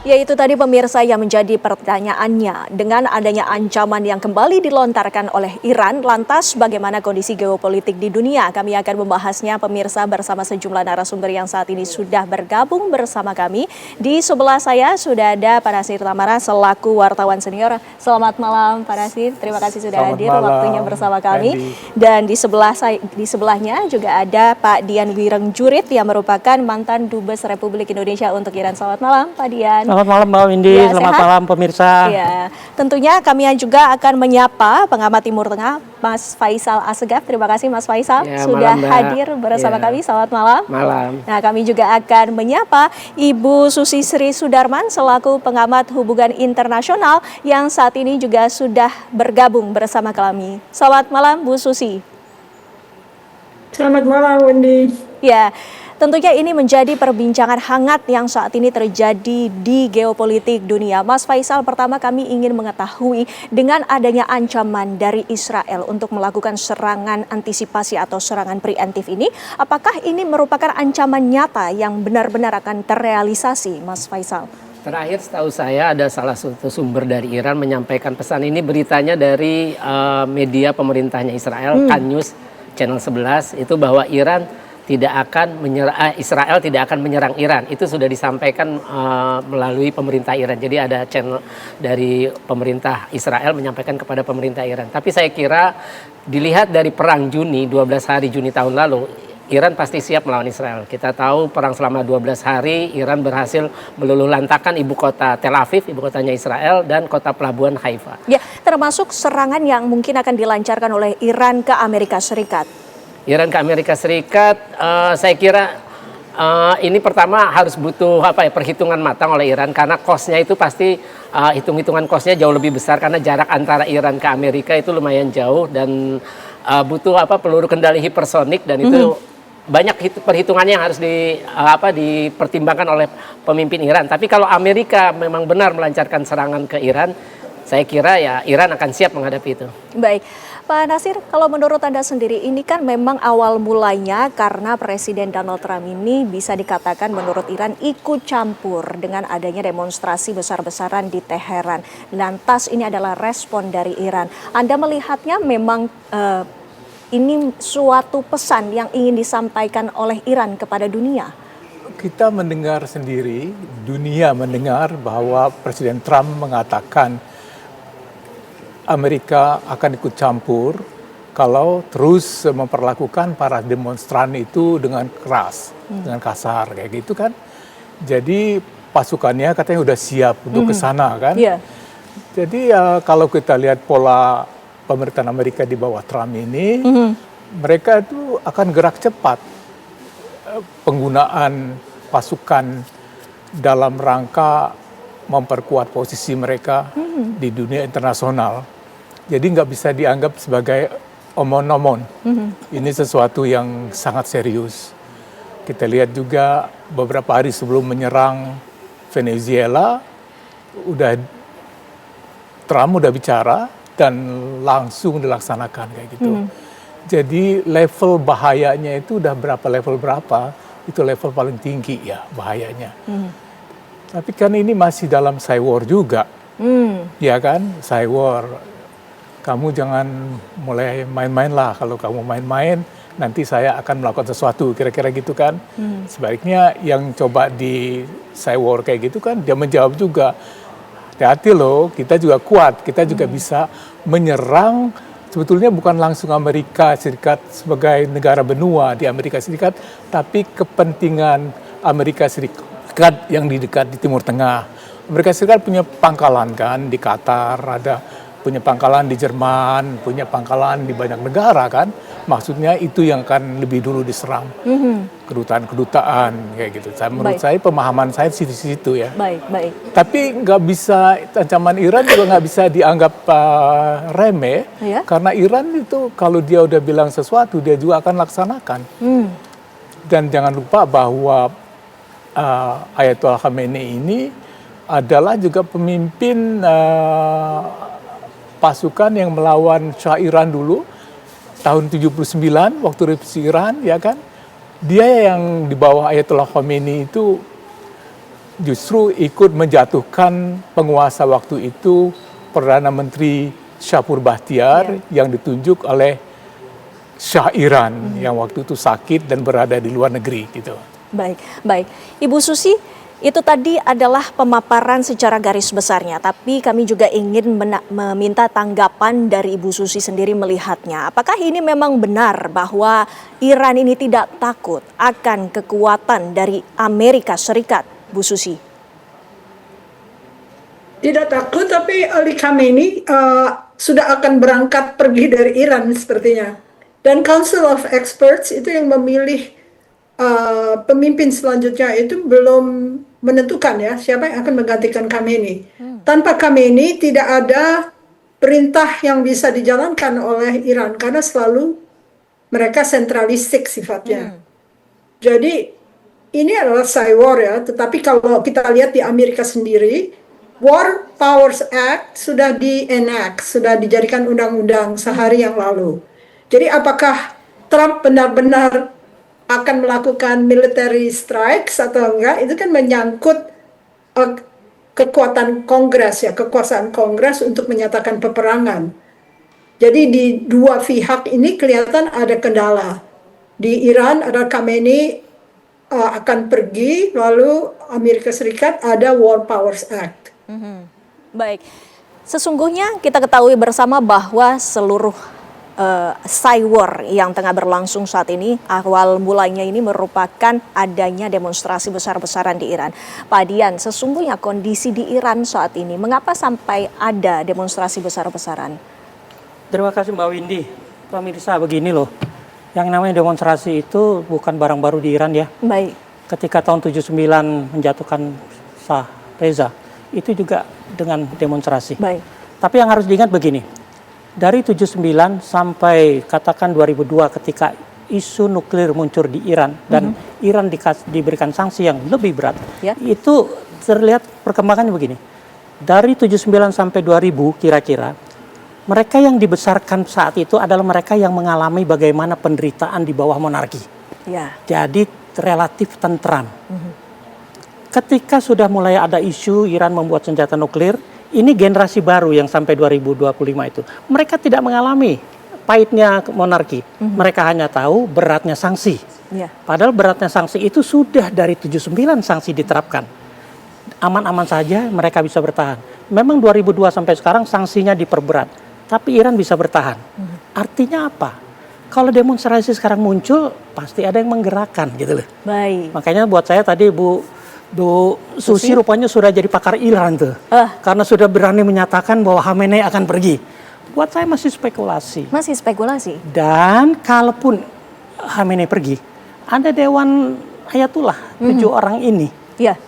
Ya, itu tadi pemirsa yang menjadi pertanyaannya. Dengan adanya ancaman yang kembali dilontarkan oleh Iran, lantas bagaimana kondisi geopolitik di dunia? Kami akan membahasnya pemirsa bersama sejumlah narasumber yang saat ini sudah bergabung bersama kami. Di sebelah saya sudah ada Pak Nasir Tamara selaku wartawan senior. Selamat malam Pak Nasir, terima kasih sudah hadir waktunya bersama kami. Andy. Dan di sebelahnya juga ada Pak Dian Wirengjurit yang merupakan mantan Dubes Republik Indonesia untuk Iran. Selamat malam Pak Dian. Selamat malam Mbak Windy, Ya, selamat sehat? malam pemirsa. Ya, tentunya kami juga akan menyapa pengamat Timur Tengah, Mas Faisal Assegaf. Terima kasih Mas Faisal Ya, sudah malam, Mbak. hadir bersama Ya. kami. Selamat malam. Malam. Nah, kami juga akan menyapa Ibu Susi Sri Sudarman selaku pengamat hubungan internasional yang saat ini juga sudah bergabung bersama kami. Selamat malam Bu Susi. Selamat malam, Wendy. Ya, tentunya ini menjadi perbincangan hangat yang saat ini terjadi di geopolitik dunia. Mas Faisal, pertama kami ingin mengetahui dengan adanya ancaman dari Israel untuk melakukan serangan antisipasi atau serangan preemptif ini, apakah ini merupakan ancaman nyata yang benar-benar akan terrealisasi, Mas Faisal? Terakhir setahu saya ada salah satu sumber dari Iran menyampaikan pesan ini, beritanya dari media pemerintahnya Israel, Kan News Channel 11, itu bahwa Israel tidak akan menyerang Iran. Itu sudah disampaikan melalui pemerintah Iran. Jadi ada channel dari pemerintah Israel menyampaikan kepada pemerintah Iran. Tapi saya kira dilihat dari perang Juni, 12 hari Juni tahun lalu, Iran pasti siap melawan Israel. Kita tahu perang selama 12 hari, Iran berhasil meluluhlantakkan ibu kota Tel Aviv, ibu kotanya Israel, dan kota pelabuhan Haifa. Ya, termasuk serangan yang mungkin akan dilancarkan oleh Iran ke Amerika Serikat. Iran ke Amerika Serikat, saya kira ini pertama harus butuh perhitungan matang oleh Iran, karena kosnya itu pasti hitung-hitungan kosnya jauh lebih besar, karena jarak antara Iran ke Amerika itu lumayan jauh dan butuh peluru kendali hipersonik, dan itu banyak perhitungan yang harus dipertimbangkan oleh pemimpin Iran. Tapi kalau Amerika memang benar melancarkan serangan ke Iran, saya kira ya Iran akan siap menghadapi itu. Baik, Pak Nasir, kalau menurut Anda sendiri ini kan memang awal mulanya karena Presiden Donald Trump ini bisa dikatakan menurut Iran ikut campur dengan adanya demonstrasi besar-besaran di Teheran. Lantas ini adalah respon dari Iran. Anda melihatnya memang ini suatu pesan yang ingin disampaikan oleh Iran kepada dunia? Kita mendengar sendiri, dunia mendengar bahwa Presiden Trump mengatakan Amerika akan ikut campur kalau terus memperlakukan para demonstran itu dengan keras, dengan kasar kayak gitu kan. Jadi pasukannya katanya udah siap untuk ke sana kan. Yeah. Jadi kalau kita lihat pola pemerintahan Amerika di bawah Trump ini, mereka itu akan gerak cepat penggunaan pasukan dalam rangka memperkuat posisi mereka di dunia internasional. Jadi nggak bisa dianggap sebagai omon-omon. Ini sesuatu yang sangat serius. Kita lihat juga beberapa hari sebelum menyerang Venezuela, Trump udah bicara dan langsung dilaksanakan kayak gitu. Jadi level bahayanya itu udah level berapa, itu level paling tinggi ya bahayanya. Tapi kan ini masih dalam cyber juga, ya kan, cyber. Kamu jangan mulai main-main lah, kalau kamu main-main nanti saya akan melakukan sesuatu, kira-kira gitu kan. Sebaliknya yang coba di cyber kayak gitu kan, dia menjawab juga, hati-hati loh, kita juga kuat, kita juga bisa menyerang. Sebetulnya bukan langsung Amerika Serikat sebagai negara benua di Amerika Serikat, tapi kepentingan Amerika Serikat yang di dekat di Timur Tengah. Amerika Serikat punya pangkalan kan di Qatar, punya pangkalan di Jerman, punya pangkalan di banyak negara kan. Maksudnya itu yang akan lebih dulu diserang. Kedutaan-kedutaan kayak gitu. Menurut saya, pemahaman saya di situ ya. Baik. Tapi nggak bisa, ancaman Iran juga nggak bisa dianggap remeh. Ya? Karena Iran itu kalau dia udah bilang sesuatu, dia juga akan laksanakan. Dan jangan lupa bahwa Ayatollah Khamenei ini adalah juga pemimpin pasukan yang melawan Shah Iran dulu tahun 79 waktu revolusi Iran, ya kan. Dia yang di bawah Ayatollah Khamenei itu justru ikut menjatuhkan penguasa waktu itu Perdana Menteri Shapur Bahtiar yang ditunjuk oleh Shah Iran yang waktu itu sakit dan berada di luar negeri gitu. Baik, baik. Ibu Susi, itu tadi adalah pemaparan secara garis besarnya, tapi kami juga ingin meminta tanggapan dari Ibu Susi sendiri melihatnya. Apakah ini memang benar bahwa Iran ini tidak takut akan kekuatan dari Amerika Serikat, Bu Susi? Tidak takut, tapi Ali Khamenei sudah akan berangkat pergi dari Iran sepertinya. Dan Council of Experts itu yang memilih pemimpin selanjutnya itu belum menentukan ya siapa yang akan menggantikan Khamenei. Tanpa Khamenei tidak ada perintah yang bisa dijalankan oleh Iran karena selalu mereka sentralistik sifatnya. Jadi ini adalah cywar ya, tetapi kalau kita lihat di Amerika sendiri, War Powers Act sudah di-enact, sudah dijadikan undang-undang sehari yang lalu. Jadi apakah Trump benar-benar akan melakukan military strikes atau enggak, itu kan menyangkut kekuatan Kongres ya, kekuasaan Kongres untuk menyatakan peperangan. Jadi di dua pihak ini kelihatan ada kendala. Di Iran ada Khamenei akan pergi, lalu Amerika Serikat ada War Powers Act. Baik, sesungguhnya kita ketahui bersama bahwa seluruh cywar yang tengah berlangsung saat ini, awal mulanya ini merupakan adanya demonstrasi besar-besaran di Iran. Pak Dian, sesungguhnya kondisi di Iran saat ini, mengapa sampai ada demonstrasi besar-besaran? Terima kasih Mbak Windy. Pemirsa, begini loh, yang namanya demonstrasi itu bukan barang baru di Iran ya. Baik. Ketika tahun 79 menjatuhkan Shah Reza, itu juga dengan demonstrasi. Baik. Tapi yang harus diingat begini, dari 79 sampai katakan 2002 ketika isu nuklir muncul di Iran dan Iran diberikan sanksi yang lebih berat, itu terlihat perkembangannya begini. Dari 79 sampai 2000 kira-kira, mereka yang dibesarkan saat itu adalah mereka yang mengalami bagaimana penderitaan di bawah monarki. Ya. Jadi relatif tentram. Ketika sudah mulai ada isu Iran membuat senjata nuklir, ini generasi baru yang sampai 2025 itu. Mereka tidak mengalami pahitnya monarki. Mereka hanya tahu beratnya sanksi. Ya. Padahal beratnya sanksi itu sudah dari 79 sanksi diterapkan. Aman-aman saja mereka bisa bertahan. Memang 2002 sampai sekarang sanksinya diperberat. Tapi Iran bisa bertahan. Artinya apa? Kalau demonstrasi sekarang muncul, pasti ada yang menggerakkan gitu loh. Baik. Makanya buat saya tadi Bu Susi rupanya sudah jadi pakar Iran tuh. Karena sudah berani menyatakan bahwa Khamenei akan pergi. Buat saya masih spekulasi. Masih spekulasi. Dan kalaupun Khamenei pergi, ada Dewan Ayatullah 7 orang ini. Ya.